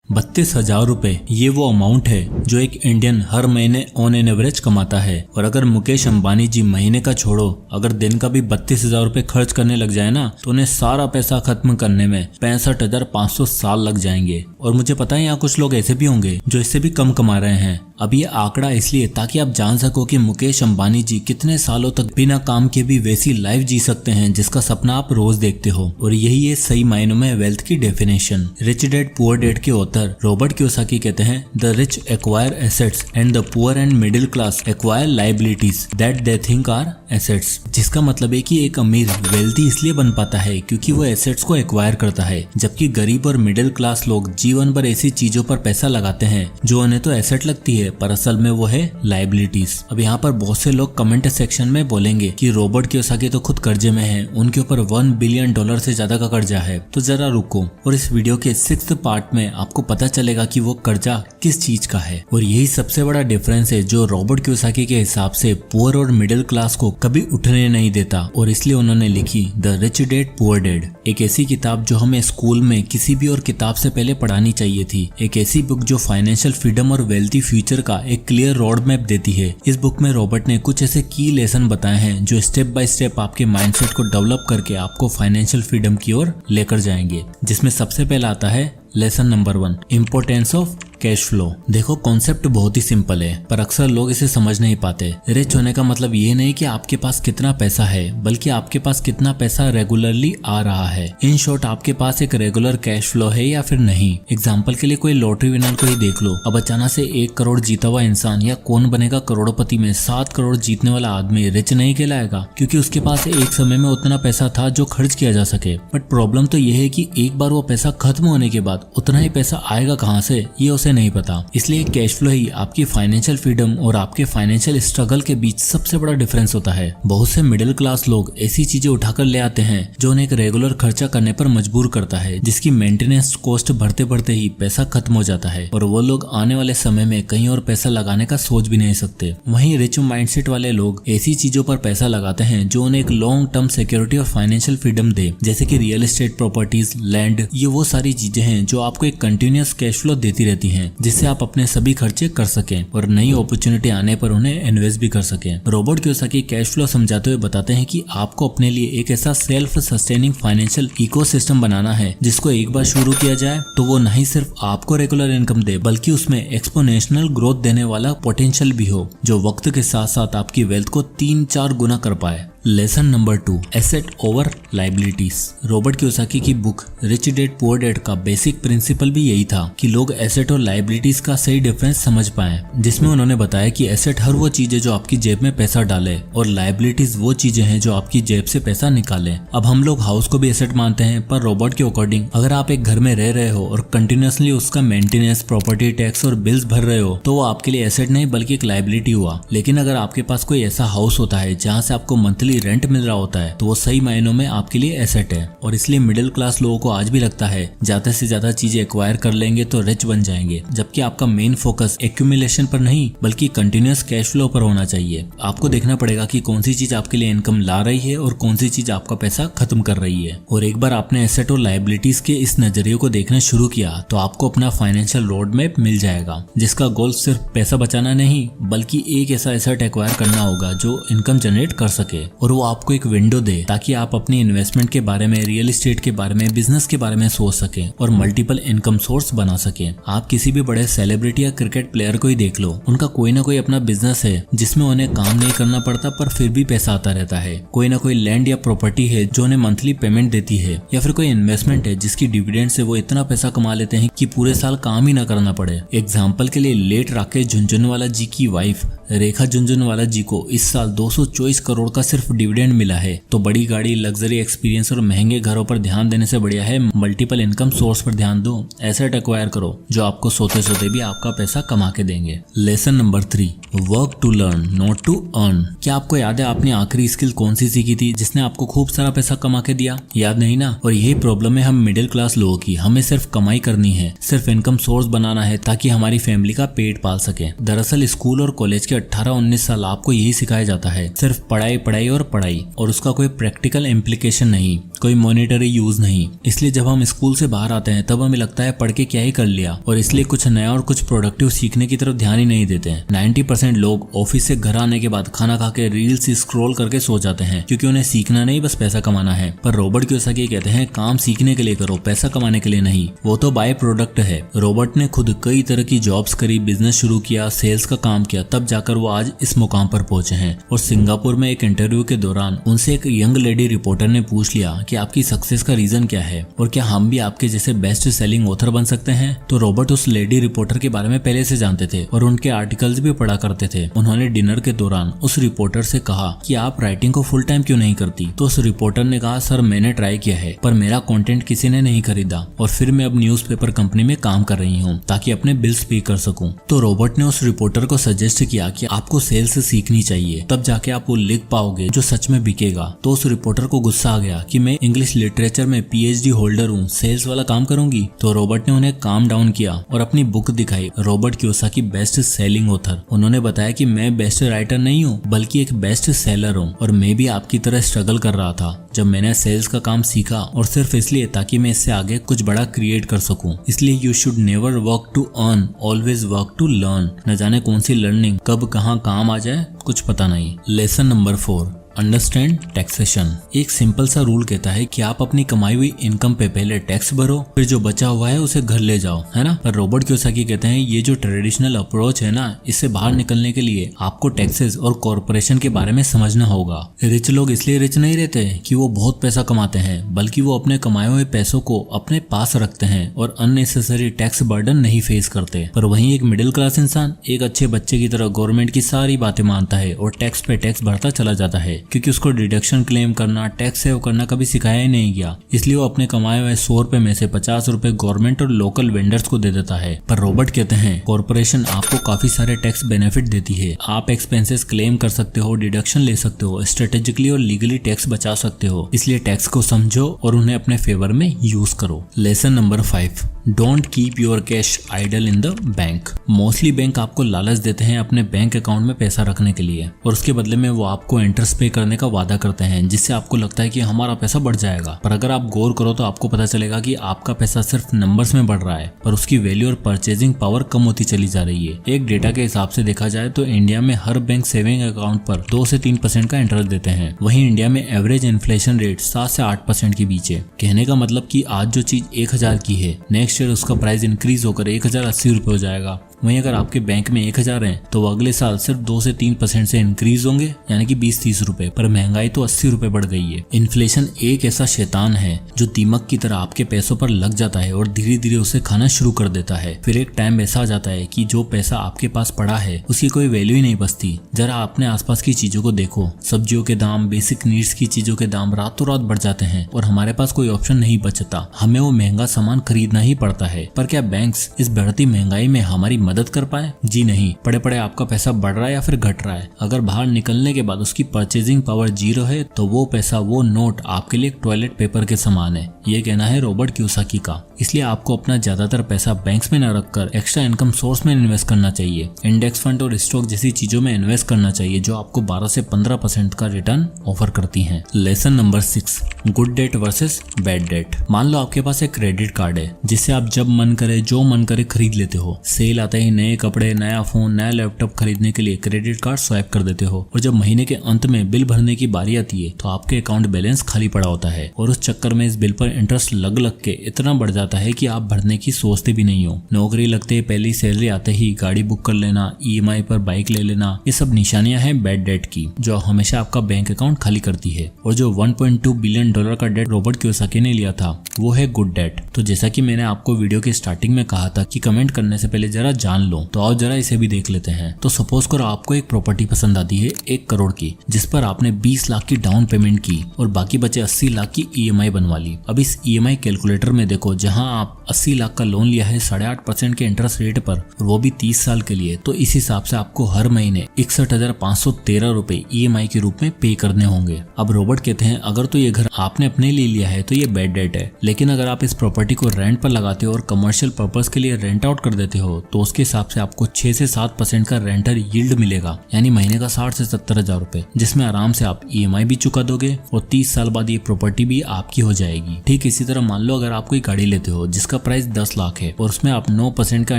32,000 रुपए ये वो अमाउंट है जो एक इंडियन हर महीने ऑन एन एवरेज कमाता है। और अगर मुकेश अंबानी जी महीने का छोड़ो अगर दिन का भी 32,000 रुपए खर्च करने लग जाए ना तो उन्हें सारा पैसा खत्म करने में 65,500 साल लग जाएंगे। और मुझे पता है यहाँ कुछ लोग ऐसे भी होंगे जो इससे भी कम कमा रहे हैं। अब ये आंकड़ा इसलिए ताकि आप जान सको कि मुकेश अंबानी जी कितने सालों तक बिना काम के भी वैसी लाइफ जी सकते हैं जिसका सपना आप रोज देखते हो। और यही है सही मायनों में वेल्थ की definition. Rich dad poor dad के ऑथर रॉबर्ट कियोसाकी कहते हैं the rich acquire assets and the poor and middle class acquire liabilities that they think are assets. जिसका मतलब है कि एक अमीर वेल्थी इसलिए बन पाता है क्योंकि वो एसेट्स को एक्वायर करता है, जबकि गरीब और मिडिल क्लास लोग जीवन भर ऐसी चीजों पर पैसा लगाते हैं जो उन्हें तो एसेट लगती है पर असल में वो है लाइबिलिटीज। अब यहाँ पर बहुत से लोग कमेंट सेक्शन में बोलेंगे कि रॉबर्ट कियोसाकी तो खुद कर्जे में है, उनके ऊपर $1 बिलियन से ज्यादा का कर्जा है। तो जरा रुको और इस वीडियो के 6th पार्ट में आपको पता चलेगा कि वो कर्जा किस चीज का है। और यही सबसे बड़ा डिफरेंस है जो रॉबर्ट कियोसाकी के हिसाब से पुअर और मिडिल क्लास को कभी उठने नहीं देता। और इसलिए उन्होंने लिखी the rich dad poor dad, एक ऐसी किताब जो हमें स्कूल में किसी भी और किताब से पहले पढ़ानी चाहिए थी। एक ऐसी बुक जो फाइनेंशियल फ्रीडम और वेल्थी फ्यूचर का एक क्लियर रोड मैप देती है। इस बुक में रॉबर्ट ने कुछ ऐसे की लेसन बताए हैं जो स्टेप बाय स्टेप आपके माइंडसेट को डेवलप करके आपको फाइनेंशियल फ्रीडम की ओर लेकर जाएंगे। जिसमें सबसे पहला आता है lesson number 1, importance of cash flow. देखो कॉन्सेप्ट बहुत ही सिंपल है पर अक्सर लोग इसे समझ नहीं पाते। रिच होने का मतलब ये नहीं कि आपके पास कितना पैसा है बल्कि आपके पास कितना पैसा रेगुलरली आ रहा है। इन शॉर्ट आपके पास एक रेगुलर कैश फ्लो है या फिर नहीं। एग्जाम्पल के लिए कोई लॉटरी विनर को ही देख लो। अब अचानक से 1 करोड़ जीता हुआ इंसान या कौन बनेगा करोड़पति में 7 करोड़ जीतने वाला आदमी रिच नहीं कहलाएगा क्योंकि उसके पास एक समय में उतना पैसा था जो खर्च किया जा सके। बट प्रॉब्लम तो यह है कि एक बार वो पैसा खत्म होने के बाद उतना ही पैसा आएगा कहाँ से ये उसे नहीं पता। इसलिए कैश फ्लो ही आपकी फाइनेंशियल फ्रीडम और आपके फाइनेंशियल स्ट्रगल के बीच सबसे बड़ा डिफरेंस होता है। बहुत से मिडिल क्लास लोग ऐसी चीजें उठाकर ले आते हैं जो उन्हें एक रेगुलर खर्चा करने पर मजबूर करता है, जिसकी मेंटेनेंस कॉस्ट बढ़ते बढ़ते ही पैसा खत्म हो जाता है और वो लोग आने वाले समय में कहीं और पैसा लगाने का सोच भी नहीं सकते। वहीं रिच माइंडसेट वाले लोग ऐसी चीजों पर पैसा लगाते हैं जो उन्हें एक लॉन्ग टर्म सिक्योरिटी और फाइनेंशियल फ्रीडम दे, जैसे कि रियल एस्टेट, प्रॉपर्टीज, लैंड। ये वो सारी चीजें हैं जो आपको एक कंटिन्यूअस कैश फ्लो देती रहती हैं जिससे आप अपने सभी खर्चे कर सकें और नई अपॉर्चुनिटी आने पर उन्हें इन्वेस्ट भी कर सकें। रॉबर्ट कियोसाकी कैश फ्लो समझाते हुए बताते हैं कि आपको अपने लिए एक ऐसा सेल्फ सस्टेनिंग फाइनेंशियल इकोसिस्टम बनाना है जिसको एक बार शुरू किया जाए तो वो नहीं सिर्फ आपको रेगुलर इनकम दे बल्कि उसमें एक्सपोनेंशियल ग्रोथ देने वाला पोटेंशियल भी हो जो वक्त के साथ साथ आपकी वेल्थ को 3-4 गुना कर पाए। Lesson number 2, asset over liabilities. Robert Kiyosaki की book rich dad poor dad का बेसिक प्रिंसिपल भी यही था कि लोग एसेट और लाइबिलिटीज का सही डिफरेंस समझ पाएं, जिसमें उन्होंने बताया कि एसेट हर वो चीज है जो आपकी जेब में पैसा डाले और लाइबिलिटीज वो चीजें हैं जो आपकी जेब से पैसा निकाले। अब हम लोग हाउस को भी एसेट मानते हैं पर रॉबर्ट के अकॉर्डिंग अगर आप एक घर में रह रहे हो और कंटिन्यूअसली उसका मेंटेनेंस, प्रॉपर्टी टैक्स और बिल्स भर रहे हो तो वो आपके लिए एसेट नहीं बल्कि एक लाइबिलिटी हुआ। लेकिन अगर आपके पास कोई ऐसा हाउस होता है जहाँ से आपको मंथली रेंट मिल रहा होता है तो वो सही मायनों में आपके लिए एसेट है। और इसलिए मिडिल क्लास लोगों को आज भी लगता है ज्यादा से ज्यादा चीजें एक्वायर कर लेंगे तो रिच बन जाएंगे, जबकि आपका मेन फोकस एक्यूमुलेशन पर नहीं बल्कि कंटिन्यूअस कैश फ्लो पर होना चाहिए। आपको देखना पड़ेगा कि कौन सी चीज आपके लिए इनकम ला रही है और कौन सी चीज आपका पैसा खत्म कर रही है। और एक बार आपने एसेट और लाइबिलिटीज के इस नजरिए को देखना शुरू किया तो आपको अपना फाइनेंशियल रोड मैप मिल जाएगा जिसका गोल सिर्फ पैसा बचाना नहीं बल्कि एक ऐसा एसेट एक्वायर करना होगा जो इनकम जनरेट कर सके और वो आपको एक विंडो दे ताकि आप अपनी इन्वेस्टमेंट के बारे में, रियल एस्टेट के बारे में, बिजनेस के बारे में सोच सकें और मल्टीपल इनकम सोर्स बना सकें। आप किसी भी बड़े सेलिब्रिटी या क्रिकेट प्लेयर को ही देख लो, उनका कोई ना कोई अपना बिजनेस है जिसमें उन्हें काम नहीं करना पड़ता पर फिर भी पैसा आता रहता है। कोई ना कोई लैंड या प्रॉपर्टी है जो उन्हें मंथली पेमेंट देती है या फिर कोई इन्वेस्टमेंट है जिसकी डिविडेंड से वो इतना पैसा कमा लेते हैं कि पूरे साल काम ही ना करना पड़े। एग्जाम्पल के लिए लेट राकेश झुनझुनवाला जी की वाइफ रेखा झुनझुनवाला जी को इस साल 224 करोड़ का सिर्फ डिविडेंड मिला है। तो बड़ी गाड़ी, लग्जरी एक्सपीरियंस और महंगे घरों पर ध्यान देने से बढ़िया है मल्टीपल इनकम सोर्स पर ध्यान दो, एसेट एक्वायर करो जो आपको सोते सोते भी आपका पैसा कमा के देंगे। Lesson number 3, work to learn not to earn. क्या आपको याद है आपने आखिरी स्किल कौन सी सीखी थी जिसने आपको खूब सारा पैसा कमा के दिया? याद नहीं ना? और यही प्रॉब्लम है हम मिडिल क्लास लोगों की। हमें सिर्फ कमाई करनी है, सिर्फ इनकम सोर्स बनाना है ताकि हमारी फैमिली का पेट पाल सके। दरअसल स्कूल और कॉलेज के 18-19 साल आपको यही सिखाया जाता है, सिर्फ पढ़ाई पढ़ाई और पढ़ाई, और उसका कोई प्रैक्टिकल इम्प्लीकेशन नहीं। कोई मॉनिटरी यूज नहीं। इसलिए जब हम स्कूल से बाहर आते हैं तब हमें लगता है पढ़ के क्या ही कर लिया, और इसलिए कुछ नया और कुछ प्रोडक्टिव सीखने की तरफ ध्यान ही नहीं देते हैं। 90% लोग ऑफिस से घर आने के बाद खाना खा के रील्स स्क्रॉल करके सो जाते हैं, क्योंकि उन्हें सीखना नहीं बस पैसा कमाना है। पर रॉबर्ट कियोसाकी कहते हैं काम सीखने के लिए करो, पैसा कमाने के लिए नहीं। वो तो बाय प्रोडक्ट है। रॉबर्ट ने खुद कई तरह की जॉब्स करी, बिजनेस शुरू किया, सेल्स का काम किया, तब जाकर वो आज इस मुकाम पर पहुंचे हैं। और सिंगापुर में एक इंटरव्यू के दौरान उनसे एक यंग लेडी रिपोर्टर ने पूछ लिया कि आपकी सक्सेस का रीजन क्या है और क्या हम भी आपके जैसे बेस्ट सेलिंग ऑथर बन सकते हैं। तो रॉबर्ट उस लेडी रिपोर्टर के बारे में पहले से जानते थे और उनके आर्टिकल्स भी पढ़ा करते थे। उन्होंने डिनर के दौरान उस रिपोर्टर से कहा कि आप राइटिंग को फुल टाइम क्यों नहीं करती। तो उस रिपोर्टर ने कहा सर मैंने ट्राई किया है पर मेरा कंटेंट किसी ने नहीं खरीदा और फिर मैं अब न्यूज़पेपर कंपनी में काम कर रही हूँ ताकि अपने बिल्स पे कर सकूं। तो रॉबर्ट ने उस रिपोर्टर को सजेस्ट किया कि आपको सेल्स सीखनी चाहिए, तब जाके आप वो लिख पाओगे जो सच में बिकेगा। तो उस रिपोर्टर को गुस्सा आ गया कि मैं इंग्लिश लिटरेचर में PhD होल्डर हूँ, सेल्स वाला काम करूंगी। तो रॉबर्ट ने उन्हें काम डाउन किया और अपनी बुक दिखाई, Robert Kiyosaki best selling author. उन्होंने बताया कि मैं बेस्ट राइटर नहीं हूँ बल्कि एक बेस्ट सेलर हूँ और मैं भी आपकी तरह स्ट्रगल कर रहा था जब मैंने सेल्स का काम सीखा, और सिर्फ इसलिए ताकि मैं इससे आगे कुछ बड़ा क्रिएट कर सकूं। इसलिए you should never work to earn, always work to learn. न जाने कौन सी लर्निंग कब कहाँ काम आ जाए कुछ पता नहीं। Lesson number 4, understand taxation. एक सिंपल सा रूल कहता है कि आप अपनी कमाई हुई इनकम पे पहले टैक्स भरो, फिर जो बचा हुआ है उसे घर ले जाओ, है ना। पर रॉबर्ट कियोसाकी कहते हैं ये जो ट्रेडिशनल अप्रोच है ना, इससे बाहर निकलने के लिए आपको टैक्सेस और कॉर्पोरेशन के बारे में समझना होगा। रिच लोग इसलिए रिच नहीं रहते कि वो बहुत पैसा कमाते हैं, बल्कि वो अपने कमाए हुए पैसों को अपने पास रखते हैं और अननेसेसरी टैक्स बर्डन नहीं फेस करते। पर वहीं एक मिडिल क्लास इंसान एक अच्छे बच्चे की तरह गवर्नमेंट की सारी बातें मानता है और टैक्स पे टैक्स भरता चला जाता है, क्योंकि उसको डिडक्शन क्लेम करना, टैक्स सेव करना कभी सिखाया ही नहीं गया। इसलिए वो अपने कमाए हुए 100 रुपए में से 50 रुपए गवर्नमेंट और लोकल वेंडर्स को दे देता है। पर रॉबर्ट कहते हैं कॉर्पोरेशन आपको काफी सारे टैक्स बेनिफिट देती है। आप एक्सपेंसेस क्लेम कर सकते हो, डिडक्शन ले सकते हो, स्ट्रेटेजिकली और लीगली टैक्स बचा सकते हो। इसलिए टैक्स को समझो और उन्हें अपने फेवर में यूज करो। Lesson number 5, don't keep your cash idle in the bank. Mostly bank आपको लालच देते हैं अपने बैंक अकाउंट में पैसा रखने के लिए, और उसके बदले में वो आपको इंटरेस्ट पे करने का वादा करते हैं, जिससे आपको लगता है कि हमारा पैसा बढ़ जाएगा। पर अगर आप गौर करो तो आपको पता चलेगा कि आपका पैसा सिर्फ नंबर्स में बढ़ रहा है, पर उसकी वैल्यू और परचेजिंग पावर कम होती चली जा रही है। एक डेटा के हिसाब से देखा जाए तो इंडिया में हर बैंक सेविंग अकाउंट पर 2 से 3% का इंटरेस्ट देते हैं। वहीं इंडिया में एवरेज इन्फ्लेशन रेट 7 से 8% के बीच है। कहने का मतलब कि आज जो चीज 1000 की है, नेक्स्ट ईयर उसका प्राइस इंक्रीज होकर 1080 रुपए हो जाएगा। वहीं अगर आपके बैंक में 1000 हैं तो अगले साल सिर्फ 2 से 3% से इंक्रीज होंगे, यानी कि 20-30 रुपए। पर महंगाई तो 80 रुपए बढ़ गई है। इन्फ्लेशन एक ऐसा शैतान है जो दीमक की तरह आपके पैसों पर लग जाता है और धीरे धीरे उसे खाना शुरू कर देता है। फिर एक टाइम ऐसा आ जाता है कि जो पैसा आपके पास पड़ा है उसकी कोई वैल्यू ही नहीं बचती। जरा अपने आसपास की चीजों को देखो, सब्जियों के दाम, बेसिक नीड्स की चीजों के दाम रातों रात बढ़ जाते हैं और हमारे पास कोई ऑप्शन नहीं बचता, हमें वो महंगा सामान खरीदना ही पड़ता है। पर क्या बैंक्स इस बढ़ती महंगाई में हमारी मदद कर पाए? जी नहीं। पड़े पड़े आपका पैसा बढ़ रहा है या फिर घट रहा है। अगर बाहर निकलने के बाद उसकी परचेजिंग पावर 0 है तो वो पैसा, वो नोट आपके लिए टॉयलेट पेपर के समान है। ये कहना है रॉबर्ट कियोसाकी का। इसलिए आपको अपना ज्यादातर पैसा बैंक्स में न रखकर एक्स्ट्रा इनकम सोर्स में इन्वेस्ट करना चाहिए। इंडेक्स फंड और स्टॉक जैसी चीजों में इन्वेस्ट करना चाहिए जो आपको 12 से 15% का रिटर्न ऑफर करती हैं। Lesson number 6, good debt versus bad debt. मान लो आपके पास एक क्रेडिट कार्ड है जिससे आप जब मन करे जो मन करे खरीद लेते हो। सेल आते ही नए कपड़े, नया फोन, नया लैपटॉप खरीदने के लिए क्रेडिट कार्ड स्वाइप कर देते हो, और जब महीने के अंत में बिल भरने की बारी आती है तो आपके अकाउंट बैलेंस खाली पड़ा होता है और उस चक्कर में इस बिल पर इंटरेस्ट लग के इतना बढ़ जाता है कि आप भरने की सोचते भी नहीं हो। नौकरी लगते ही पहली सैलरी आते ही गाड़ी बुक कर लेना, EMI पर बाइक ले लेना, ये सब निशानियां हैं बैड डेट की, जो हमेशा आपका बैंक अकाउंट खाली करती है। और जो $1.2 बिलियन का डेट रॉबर्ट कियोसाकी ने लिया था वो है गुड डेट। तो जैसा कि मैंने आपको वीडियो की स्टार्टिंग में कहा था कि कमेंट करने से पहले जरा जान लो, तो आओ जरा इसे भी देख लेते हैं। तो सपोज करो आपको एक प्रॉपर्टी पसंद आती है 1 करोड़ की, जिस पर आपने 20 लाख की डाउन पेमेंट की और बाकी बचे 80 लाख की EMI बनवा ली। अब इस EMI कैलकुलेटर में देखो, जहां आप 80 लाख का लोन लिया है 8.5% के इंटरेस्ट रेट पर, और वो भी 30 साल के लिए, तो इस हिसाब से आपको हर महीने 61,513 रुपए EMI के रूप में पे करने होंगे। अब रॉबर्ट कहते हैं अगर तो ये घर आपने अपने लिए लिया है तो ये बैड डेट है, लेकिन अगर आप इस प्रॉपर्टी को रेंट पर लगाते हो और कमर्शियल पर्पस के लिए रेंट आउट कर देते हो तो उसके हिसाब से आपको 6 से 7% का रेंटल यील्ड मिलेगा, यानी महीने का 60 से 70 हजार रुपए, जिसमें आराम से आप EMI भी चुका दोगे और 30 साल बाद ये प्रॉपर्टी भी आपकी हो जाएगी। ठीक इसी तरह मान लो अगर आप कोई गाड़ी लेते हो जिसका प्राइस 10 लाख है और उसमें आप 9% का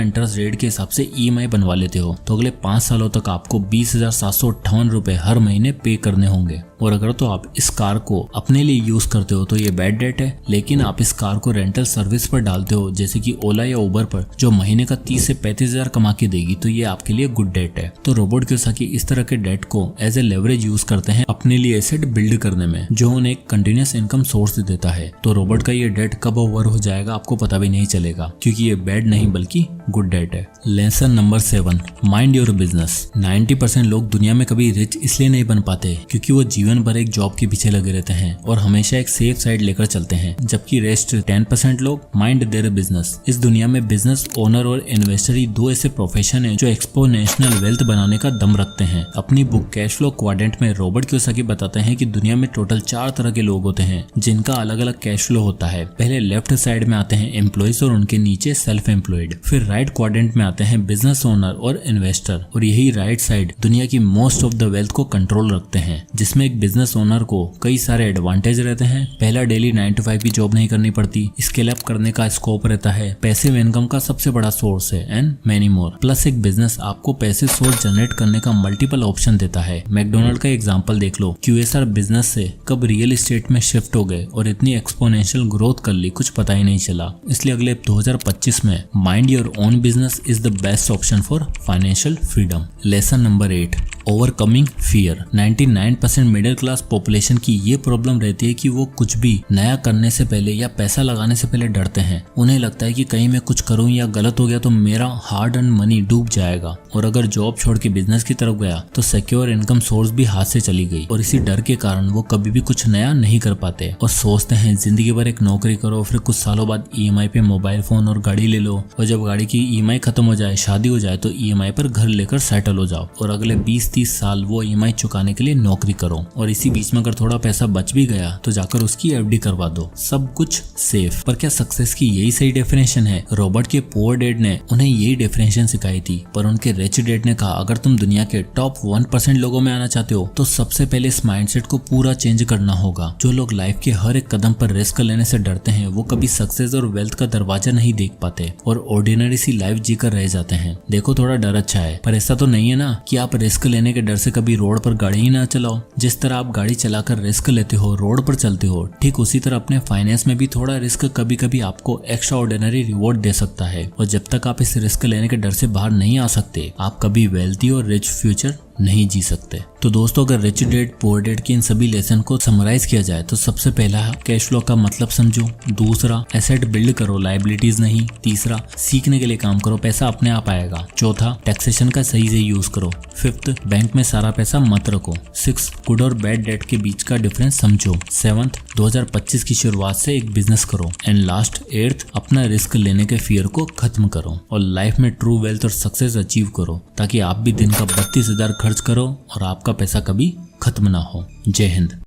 इंटरेस्ट रेट के हिसाब से EMI बनवा लेते हो, तो अगले 5 सालों तक आपको 20,758 रुपए हर महीने पे करने होंगे। और अगर तो आप इस कार को अपने लिए यूज करते हो तो ये बैड डेट है, लेकिन आप इस कार को रेंटल सर्विस पर डालते हो जैसे कि ओला या उबर पर, जो महीने का 30 से 35 हजार कमा के देगी, तो ये आपके लिए गुड डेट है। तो रोबोट कियोसाकी इस तरह के डेट को एज ए लेवरेज यूज करते हैं अपने लिए एसेट बिल्ड करने में, जो उन्हें एक कंटिन्यूअस इनकम सोर्स देता है। तो रोबोट का ये डेट कब ओवर हो जाएगा आपको पता भी नहीं चलेगा, क्योंकि ये बैड नहीं बल्कि गुड डेट है। Lesson number 7, mind your business. 90% लोग दुनिया में कभी रिच इसलिए नहीं बन पाते क्योंकि वो जीवन भर एक जॉब के पीछे लगे रहते हैं और हमेशा एक सेफ साइड लेकर चलते हैं, जबकि रेस्ट 10% लोग माइंड देयर बिजनेस। इस दुनिया में बिजनेस ओनर और इन्वेस्टर ही दो ऐसे प्रोफेशन है जो एक्सपोनेंशियल वेल्थ बनाने का दम रखते हैं। अपनी बुक कैश फ्लो क्वाड्रेंट में रॉबर्ट कियोसाकी बताते हैं कि दुनिया में टोटल 4 तरह के लोग होते हैं जिनका अलग अलग कैश फ्लो होता है। पहले लेफ्ट साइड में आते हैं एम्प्लॉइज और उनके नीचे सेल्फ एम्प्लॉयड। फिर राइट क्वाड्रेंट में आते हैं बिजनेस ओनर और इन्वेस्टर, और यही राइट साइड दुनिया की मोस्ट ऑफ द वेल्थ को कंट्रोल रखते हैं, जिसमें एक बिजनेस ओनर को कई सारे एडवांटेज रहते हैं। पहला, डेली 9 to 5 की जॉब नहीं करनी पड़ती, स्केल अप करने का स्कोप रहता है, पैसिव इनकम का सबसे बड़ा सोर्स है, एंड मेनी मोर। प्लस एक बिजनेस आपको पैसे सोर्स जनरेट करने का मल्टीपल ऑप्शन देता है। मैकडोनल्ड का एग्जांपल देख लो, QSR बिजनेस से कब रियल एस्टेट में शिफ्ट हो गए और इतनी एक्सपोनेंशियल ग्रोथ कर ली, कुछ पता ही नहीं चला। इसलिए अगले 2025 में mind your own business is the best option for financial freedom. Lesson number 8, overcoming fear. 99% middle class population की ये प्रॉब्लम रहती है कि वो कुछ भी नया करने से पहले या पैसा लगाने से पहले डरते हैं। उन्हें लगता है कि कहीं मैं कुछ करूं या गलत हो गया तो मेरा हार्ड अर्न मनी डूब जाएगा, और अगर जॉब छोड़ के बिजनेस की तरफ गया तो सिक्योर इनकम सोर्स भी हाथ से चली गई, और इसी डर के कारण वो कभी भी कुछ नया नहीं कर पाते और सोचते हैं जिंदगी भर एक नौकरी करो, फिर कुछ सालों बाद EMI पे मोबाइल फोन और गाड़ी ले लो, और जब गाड़ी की EMI खत्म हो जाए, शादी हो जाए, तो EMI पर घर लेकर सेटल हो जाओ, और अगले 20-30 साल वो EMI चुकाने के लिए नौकरी करो, और इसी बीच में अगर थोड़ा पैसा बच भी गया तो जाकर उसकी FD करवा दो, सब कुछ सेफ। पर क्या सक्सेस की यही सही डेफिनेशन है? रॉबर्ट के पुअर डैड ने उन्हें यही डेफिनेशन सिखाई थी, पर उनके रिच डैड ने कहा अगर तुम दुनिया के टॉप 1% लोगों में आना चाहते हो तो सबसे पहले इस माइंडसेट को पूरा चेंज करना होगा। जो लोग लाइफ के हर एक कदम पर रिस्क लेने से डरते हैं वो कभी सक्सेस और वेल्थ का दरवाजा नहीं देख पाते और ऑर्डिनरी सी लाइफ जीकर रह जाते हैं। देखो, थोड़ा डर अच्छा है, पर ऐसा तो नहीं है ना कि आप रिस्क लेने के डर से कभी रोड पर गाड़ी ही ना चलाओ। जिस तरह आप गाड़ी चलाकर रिस्क लेते हो, रोड पर चलते हो, ठीक उसी तरह अपने फाइनेंस में भी थोड़ा रिस्क कभी कभी आपको एक्स्ट्रा ऑर्डिनरी रिवॉर्ड दे सकता है, और जब तक आप इस रिस्क लेने के डर से बाहर नहीं आ सकते, आप कभी वेल्थी और रिच फ्यूचर नहीं जी सकते। तो दोस्तों, अगर रिच डैड पुअर डैड की इन सभी लेसन को समराइज किया जाए तो सबसे पहला कैश फ्लो का मतलब समझो, दूसरा एसेट बिल्ड करो, लायबिलिटीज नहीं, तीसरा सीखने के लिए काम करो, पैसा अपने आप आएगा, चौथा टैक्सेशन का सही से यूज करो, फिफ्थ बैंक में सारा पैसा मत रखो, सिक्स गुड और बैड डेट के बीच का डिफरेंस समझो, सेवंथ 2025 की शुरुआत से एक बिजनेस करो, एंड लास्ट एट्थ अपना रिस्क लेने के फियर को खत्म करो और लाइफ में ट्रू वेल्थ और सक्सेस अचीव करो, ताकि आप भी दिन का 32,000 खर्च करो और आपका पैसा कभी खत्म ना हो। जय हिंद।